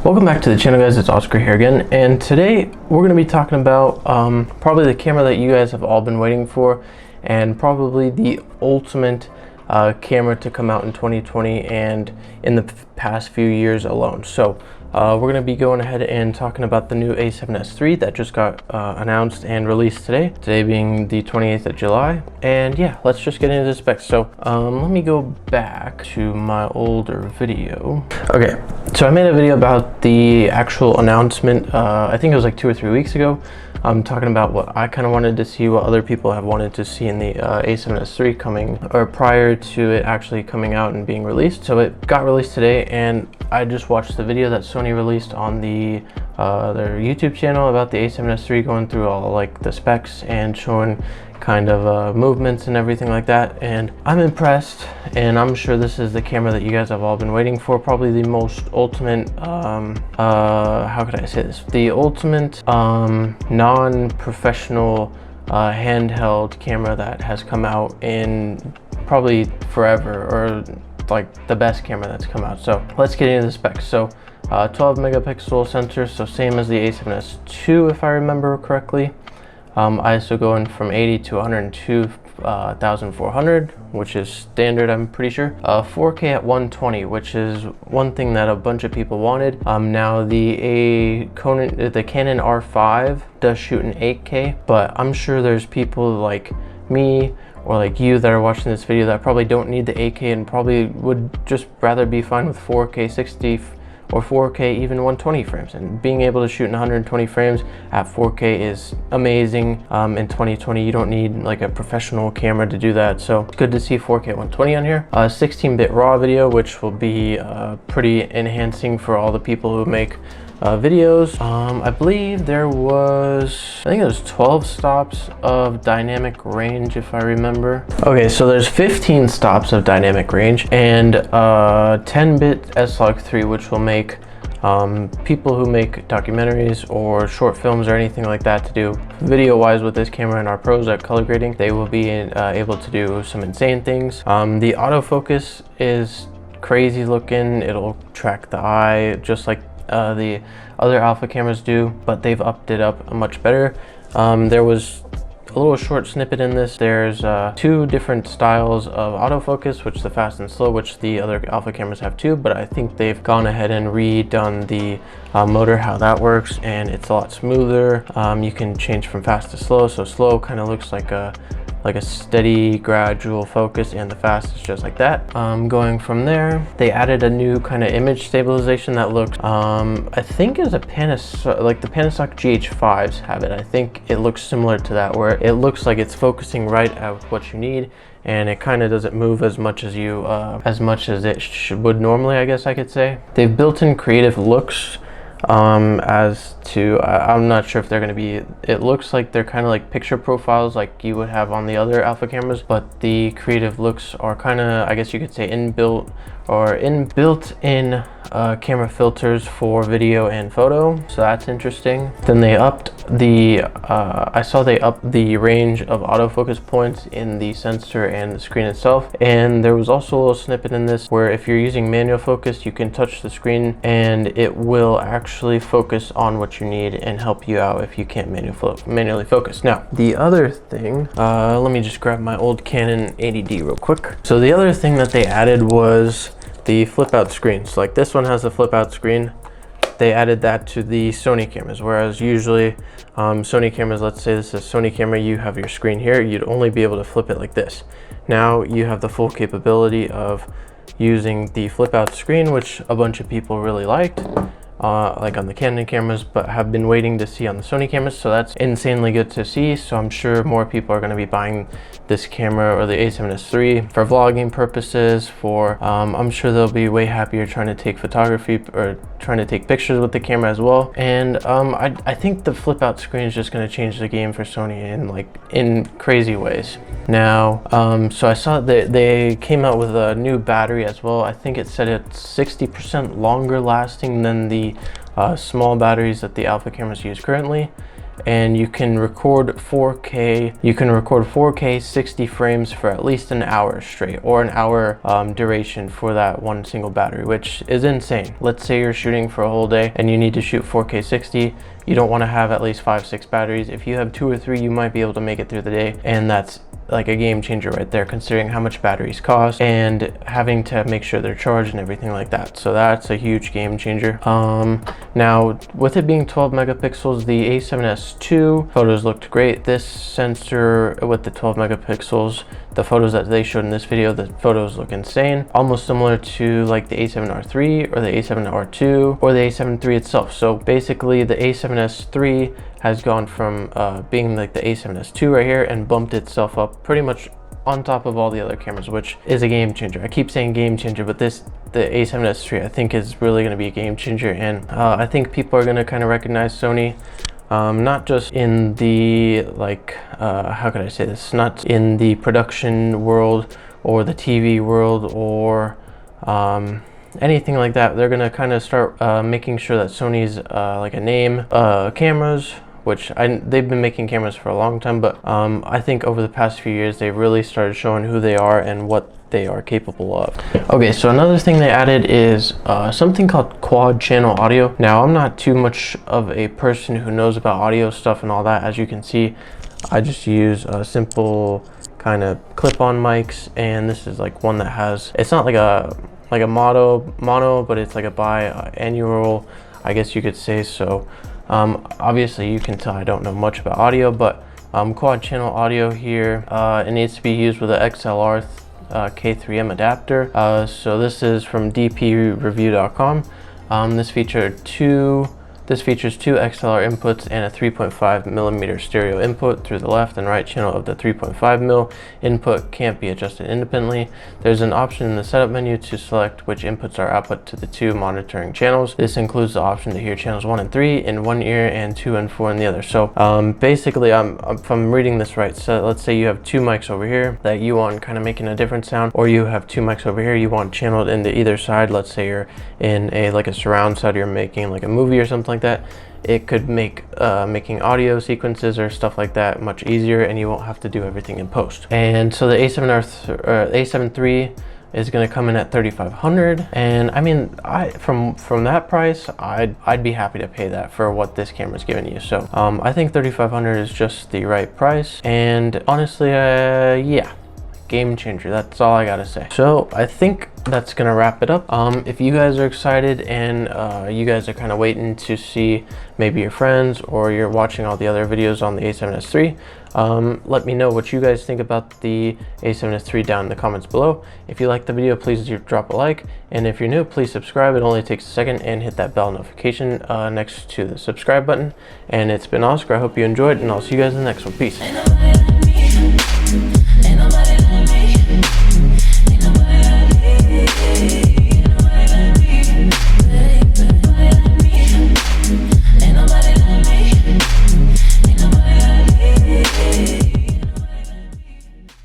Welcome back to the channel, guys. It's Oscar here again, and today we're going to be talking about probably the camera that you guys have all been waiting for, and probably the ultimate camera to come out in 2020 and in the past few years alone. So we're going to be going ahead and talking about the new A7S3 that just got announced and released today being the 28th of July. And yeah, let's just get into the specs. So let me go back to my older video. Okay, so I made a video about the actual announcement. I think it was like 2 or 3 weeks ago. I'm talking about what I kind of wanted to see, what other people have wanted to see in the A7S3 coming, or prior to it actually coming out and being released. So it got released today, and I just watched the video that Sony released on the their YouTube channel about the A7S3, going through all like the specs and showing kind of movements and everything like that. And I'm impressed, and I'm sure this is the camera that you guys have all been waiting for. Probably the most ultimate how could I say this, the ultimate non-professional handheld camera that has come out in probably forever, or like the best camera that's come out. So let's get into the specs. So 12 megapixel sensor, so same as the A7S2 if I remember correctly. ISO going from 80 to 102,400, which is standard, I'm pretty sure. 4K at 120, which is one thing that a bunch of people wanted. Now the Canon R5 does shoot in 8K, but I'm sure there's people like me or like you that are watching this video that probably don't need the 8K and probably would just rather be fine with 4K 60 or 4K even 120 frames. And being able to shoot in 120 frames at 4K is amazing. In 2020 you don't need like a professional camera to do that, so it's good to see 4K 120 on here. 16-bit raw video, which will be pretty enhancing for all the people who make videos. I believe there was, I think it was 12 stops of dynamic range if I remember. Okay, so there's 15 stops of dynamic range, and 10-bit S-Log3, which will make people who make documentaries or short films or anything like that to do video wise with this camera and are pros at color grading, they will be able to do some insane things. The autofocus is crazy looking. It'll track the eye just like the other alpha cameras do, but they've upped it up much better. There was a little short snippet in this. There's 2 different styles of autofocus, which the fast and slow, which the other alpha cameras have too, but I think they've gone ahead and redone the motor, how that works, and it's a lot smoother. You can change from fast to slow, so slow kind of looks like a steady gradual focus, and the fast is just like that. Going from there, they added a new kind of image stabilization that looks I think is a Panasonic, like the Panasonic GH5s have it. I think it looks similar to that, where it looks like it's focusing right at what you need, and it kind of doesn't move as much as you as it would normally, I guess I could say. They've built in creative looks. As to I'm not sure if they're going to be, it looks like they're kind of like picture profiles like you would have on the other alpha cameras, but the creative looks are kind of, I guess you could say, inbuilt in camera filters for video and photo, so that's interesting. Then they upped the I saw they upped the range of autofocus points in the sensor and the screen itself. And there was also a little snippet in this where if you're using manual focus, you can touch the screen and it will actually focus on what you need and help you out if you can't manually focus. Now the other thing, let me just grab my old Canon 80D real quick. So the other thing that they added was the flip out screens. Like this one has a flip out screen. They added that to the Sony cameras, whereas usually Sony cameras, let's say this is a Sony camera, you have your screen here, you'd only be able to flip it like this. Now you have the full capability of using the flip out screen, which a bunch of people really liked, like on the Canon cameras, but have been waiting to see on the Sony cameras. So that's insanely good to see. So I'm sure more people are going to be buying this camera, or the A7S3, for vlogging purposes, for I'm sure they'll be way happier trying to take photography or trying to take pictures with the camera as well. And I think the flip out screen is just going to change the game for Sony in crazy ways. Now so I saw that they came out with a new battery as well. I think it said it's 60% longer lasting than the small batteries that the alpha cameras use currently. and you can record 4K. You can record 4K 60 frames for at least an hour straight, or an hour duration for that one single battery, which is insane. Let's say you're shooting for a whole day and you need to shoot 4K 60. You don't want to have at least 5-6 batteries. If you have 2 or 3, you might be able to make it through the day, and that's like a game changer right there, considering how much batteries cost and having to make sure they're charged and everything like that. So that's a huge game changer. Now with it being 12 megapixels, the A7S2 photos looked great. This sensor with the 12 megapixels, the photos that they showed in this video, the photos look insane, almost similar to like the A7R3 or the A7R2 or the A7 III itself. So basically the A7S III has gone from being like the A7S2 right here and bumped itself up pretty much on top of all the other cameras, which is a game changer. I keep saying game changer, but the A7S III I think is really going to be a game changer, and I think people are going to kind of recognize Sony, not just in the like how could I say this, not in the production world or the TV world or anything like that. They're gonna kind of start making sure that Sony's like a name. Cameras, which they've been making cameras for a long time, but I think over the past few years they've really started showing who they are and what they are capable of. Okay, so another thing they added is something called quad channel audio. Now I'm not too much of a person who knows about audio stuff and all that. As you can see, I just use a simple kind of clip-on mics, and this is like one that has, it's not like a mono, but it's like a biannual, I guess you could say. So obviously you can tell I don't know much about audio, but quad channel audio here, it needs to be used with an XLR K3M adapter. So this is from dpreview.com. This features two XLR inputs and a 3.5mm stereo input through the left and right channel of the 3.5mm. Input can't be adjusted independently. There's an option in the setup menu to select which inputs are output to the two monitoring channels. This includes the option to hear channels 1 and 3 in one ear and 2 and 4 in the other. So basically, if I'm reading this right, so let's say you have two mics over here that you want kind of making a different sound, or you have two mics over here you want channeled into either side. Let's say you're in like a surround side, you're making like a movie or something like that. It could make making audio sequences or stuff like that much easier, and you won't have to do everything in post. And so the A7 III is going to come in at $3,500, and I mean, from that price, I'd be happy to pay that for what this camera's giving you. So I think $3,500 is just the right price, and honestly, yeah, game changer. That's all I gotta say. So I think that's gonna wrap it up. If you guys are excited and you guys are kind of waiting to see maybe your friends, or you're watching all the other videos on the A7S III, let me know what you guys think about the A7S III down in the comments below. If you liked the video, please drop a like, and if you're new, please subscribe. It only takes a second, and hit that bell notification next to the subscribe button. And it's been Oscar. I hope you enjoyed, and I'll see you guys in the next one. Peace.